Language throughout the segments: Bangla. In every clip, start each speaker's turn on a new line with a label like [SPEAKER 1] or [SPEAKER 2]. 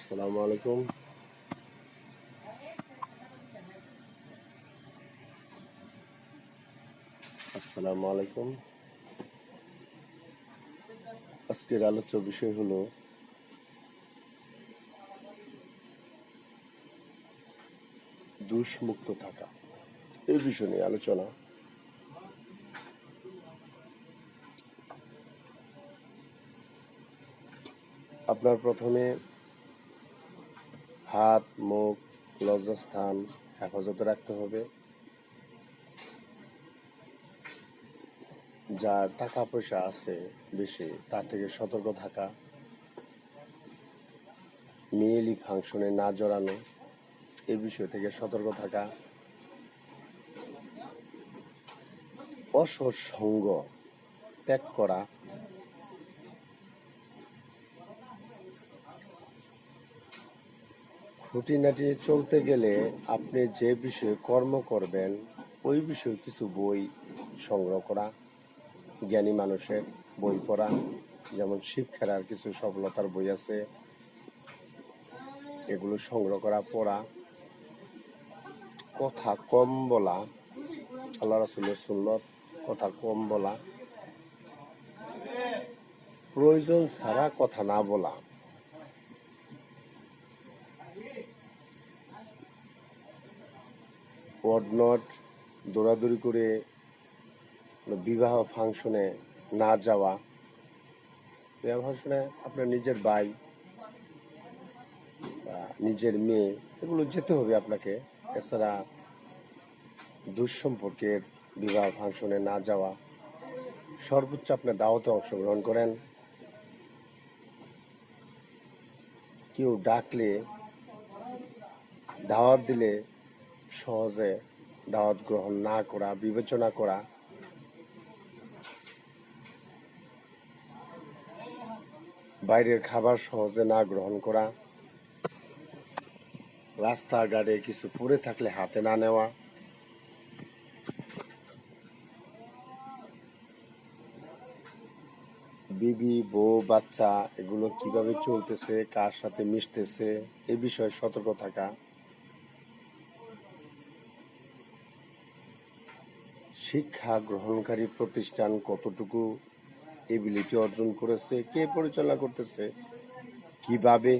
[SPEAKER 1] আসসালামু আলাইকুম। আসসালামু আলাইকুম। আজকের আলোচ্য বিষয় হলো দোষমুক্ত থাকা। এই বিষয় নিয়ে আলোচনা। আপনার প্রথমে হাত, মুখ, লজ্জাস্থান হেফাজতে রাখতে হবে। যার টাকা পয়সা আছে বেশি তার থেকে সতর্ক থাকা, মেয়েলি ফাংশনে না জড়ানো, এই বিষয় থেকে সতর্ক থাকা, অসৎ সঙ্গ ত্যাগ করা, খুঁটিনাটি চলতে গেলে আপনি যে বিষয়ে কর্ম করবেন ওই বিষয়ে কিছু বই সংগ্রহ করা, জ্ঞানী মানুষের বই পড়া, যেমন শিক্ষার আর কিছু সফলতার বই আছে, এগুলো সংগ্রহ করা, পড়া, কথা কম বলা, আল্লাহ রাসূলের সুন্নত, কথা কম বলা, প্রয়োজন ছাড়া কথা না বলা, ওয়ার্ডনট দৌড়াদৌড়ি করে বিবাহ ফাংশনে না যাওয়া, বিবাহ ফাংশনে আপনার নিজের ভাই বা নিজের মেয়ে এগুলো যেতে হবে আপনাকে। এছাড়া দুঃসম্পর্কের বিবাহ ফাংশনে না যাওয়া, সর্বোচ্চ আপনার দাওয়াতে অংশগ্রহণ করেন, কেউ ডাকলে দাওয়াত দিলে সহজে দাওয়াত গ্রহণ না করা, বিবেচনা করা, বাইরের খাবার সহজে না গ্রহণ করা, রাস্তাঘাটে কিছু পড়ে থাকলে হাতে না নেওয়া, বিবি বউ বাচ্চা এগুলো কিভাবে চলতেছে, কার সাথে মিশতেছে এ বিষয়ে সতর্ক থাকা, শিক্ষা গ্রহণকারী প্রতিষ্ঠান কতটুকু এবিলিটি অর্জন করেছে, কে পরিচালনা করতেছে, কিভাবে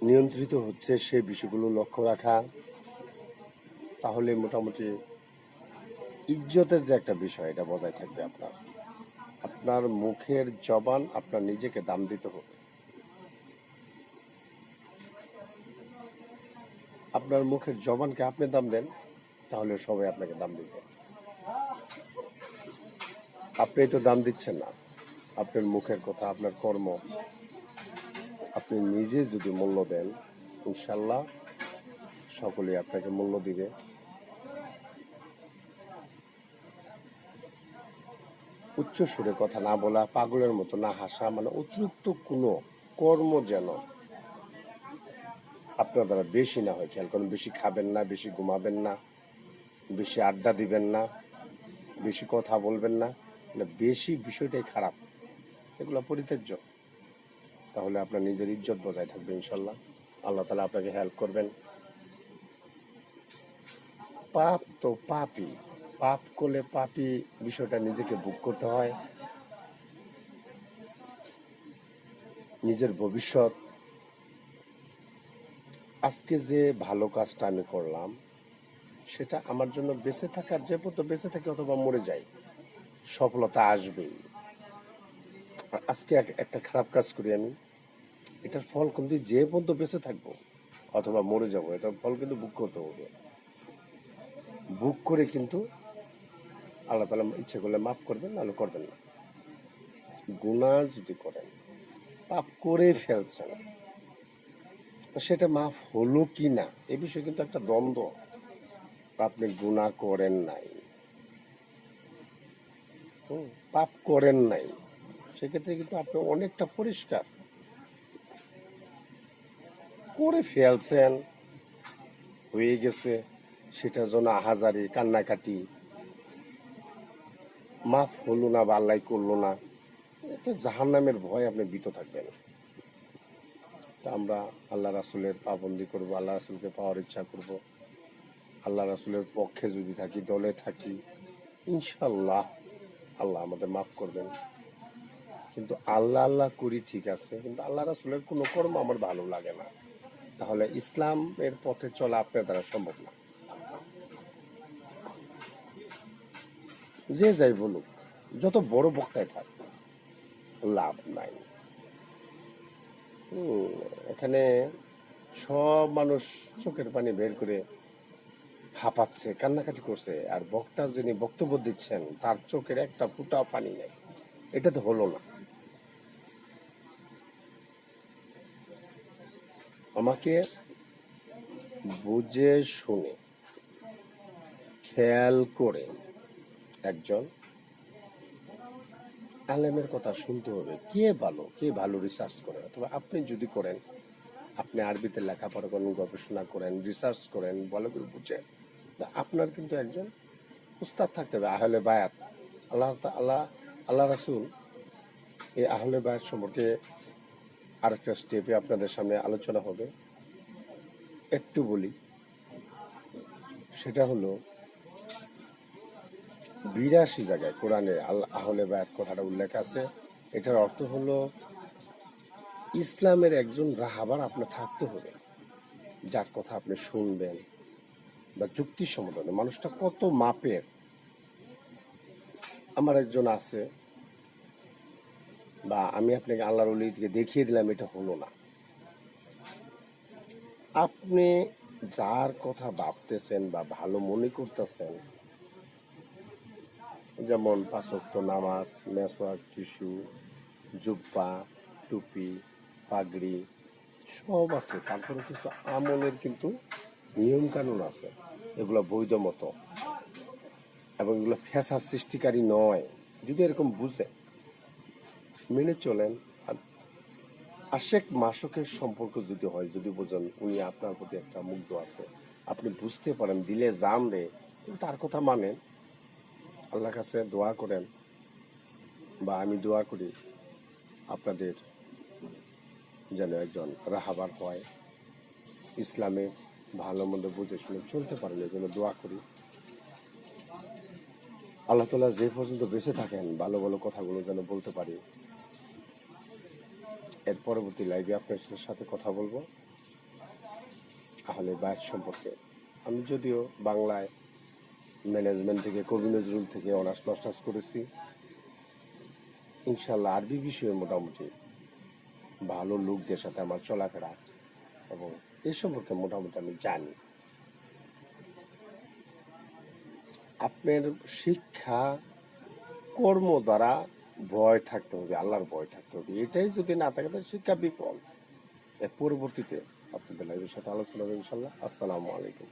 [SPEAKER 1] নিয়ন্ত্রিত হচ্ছে সেই বিষয়গুলো লক্ষ্য রাখা। তাহলে মোটামুটি ইজ্জতের যে একটা বিষয় এটা বজায় থাকবে। আপনার মুখের জবান আপনার নিজেকে দাম দিতে হবে। আপনার মুখের জবানকে আপনি দাম দেন, তাহলে সবাই আপনাকে দাম দিবে। আপনি তো দাম দিচ্ছেন না। আপনার মুখের কথা, আপনার কর্ম আপনি নিজে যদি মূল্য দেন, ইনশাল্লাহ সকলেই আপনাকে মূল্য দিবে। উচ্চ সুরে কথা না বলা, পাগলের মতো না হাসা, মানে অতিরিক্ত কোনো কর্ম যেন আপনার দ্বারা বেশি না হয় খেয়াল করুন। বেশি খাবেন না, বেশি ঘুমাবেন না, বেশি আড্ডা দিবেন না, বেশি কথা বলবেন না, মানে বেশি বিষয়টাই খারাপ, এগুলো পরিত্যাজ্য। তাহলে আপনার নিজের ইজ্জত বজায় থাকবে ইনশাল্লাহ। আল্লাহ তাআলা আপনাকে হেল্প করবেন। পাপ তো পাপই, পাপ করলে পাপই বিষয়টা নিজেকে ভোগ করতে হয়। নিজের ভবিষ্যৎ, আজকে যে ভালো কাজটা আমি করলাম সেটা আমার জন্য বেঁচে থাকার, যে পর্যন্ত বেঁচে থাকি অথবা মরে যাই সফলতা আসবেই। আর আজকে একটা খারাপ কাজ করি আমি, এটার ফল কিন্তু যে পর্যন্ত বেঁচে থাকবো অথবা মরে যাবো এটার ফল কিন্তু ভোগ করতে হবে। ভোগ করে কিন্তু আল্লাহ তাআলা ইচ্ছে করলে মাফ করবেন, নাহলে করবেন না। গুনাহ যদি করেন, পাপ করে ফেলছেন, সেটা মাফ হলো কি না এ বিষয়ে কিন্তু একটা দ্বন্দ্ব। আপনি গুনাহ করেন নাই, পাপ করেন নাই, সেক্ষেত্রে কিন্তু আপনি অনেকটা পরিষ্কার। করে ফেলছেন, হয়ে গেছে, সেটার জন্য আহাজারি কান্নাকাটি, মাফ হলো না বা আল্লাহ করলো না, এটা জাহান্নামের ভয় আপনি ভীত থাকবেন। তা আমরা আল্লাহ রাসূলের পাবন্দি করব, আল্লাহ রাসূলকে পাওয়ার ইচ্ছা করব। আল্লাহ রাসূলের পক্ষে যদি থাকি, দলে থাকি, ইনশাল্লাহ আল্লাহ আমাদের মাফ করবেন। কিন্তু আল্লাহ আল্লাহ করি ঠিক আছে, কিন্তু আল্লাহ রাসূলের কোনো কর্ম আমার ভালো লাগে না, তাহলে ইসলামের পথে চলা আপনার দ্বারা সম্ভব না। যে যাই বলুক, যত বড় বক্তায় থাক, লাভ নাই। এখানে সব মানুষ চোখের পানি বের করে হাঁপাচ্ছে, কান্নাকাটি করছে, আর বক্তা যিনি বক্তব্য দিচ্ছেন তার চোখের একটা ফোঁটাও পানি নেই। এটা তো হলো না। আমাকে বুঝে শুনে খেয়াল করে একজন আলেমের কথা শুনতে হবে। কে ভালো রিসার্চ করে, অথবা আপনি যদি করেন, আপনি আরবিতে লেখাপড়া করেন, গবেষণা করেন, রিসার্চ করেন, ভালো করে বুঝেন, তা আপনার কিন্তু একজন উস্তাদ থাকতে হবে। আহলে বায়াত, আল্লাহ আল্লাহ আল্লাহ রাসূল এই আহলে বায়াত সম্পর্কে আরেকটা স্টেপে আপনাদের সামনে আলোচনা হবে। একটু বলি, সেটা হলো ৮২ জায়গায় কোরআনে আল্লাহ আহলে বায়াত কথাটা উল্লেখ আছে। এটার অর্থ হলো ইসলামের একজন রাহাবার আপনার থাকতে হবে, যার কথা আপনি শুনবেন, বা যুক্তিসম্মত। মানুষটা কত মাপের। আমার একজন আছে, বা আমি আপনাকে আল্লাহর ওলিকে দেখিয়ে দিলাম, এটা হলো না। আপনি যার কথা ভাবতেছেন বা ভালো মনে করতেছেন, যেমন ৫ ওয়াক্ত নামাজ, মেসওয়াক, টিস্যু, জুব্বা, টুপি, পাগড়ি সব আছে, তারপরে কিছু আমলের কিন্তু নিয়ম কানুন আছে, এগুলো বৈধ মতো, এবং এগুলো ফ্যাসাদ সৃষ্টিকারী নয়। যদি এরকম বুঝে মেনে চলেন, আর আশেক মাসকের সম্পর্ক যদি হয়, যদি বোঝেন উনি আপনার প্রতি একটা মুগ্ধ আছে, আপনি বুঝতে পারেন, দিলে জান দেয়, তার কথা মানেন, আল্লাহর কাছে দোয়া করেন, বা আমি দোয়া করি আপনাদের যেন একজন রাহাবার হয়, ইসলামের ভালো মন্দ বুঝে শুনে চলতে পারেন, এই জন্য দোয়া করি। আল্লাহ তাআলা যে পর্যন্ত বেঁচে থাকেন, ভালো ভালো কথাগুলো যেন বলতে পারি। এর পরবর্তী লাইভে আপনার সাথে কথা বলবো আহলে বায়াত সম্পর্কে। আমি যদিও বাংলায় ম্যানেজমেন্ট থেকে, কবি নজরুল থেকে অনার্স মাস্টার্স করেছি, ইনশাল্লাহ আরবি বিষয়ে মোটামুটি ভালো লোকদের সাথে আমার চলাফেরা, এবং এই সম্পর্কে মোটামুটি আমি জানি। আপনার শিক্ষা কর্ম দ্বারা ভয় থাকতে হবে, আল্লাহর ভয় থাকতে হবে। এটাই যদি না থাকে, তাহলে শিক্ষা বিফল। এর পরবর্তীতে আপনাদের লাইভের সাথে আলোচনা হবে ইনশাল্লাহ। আসসালামু আলাইকুম।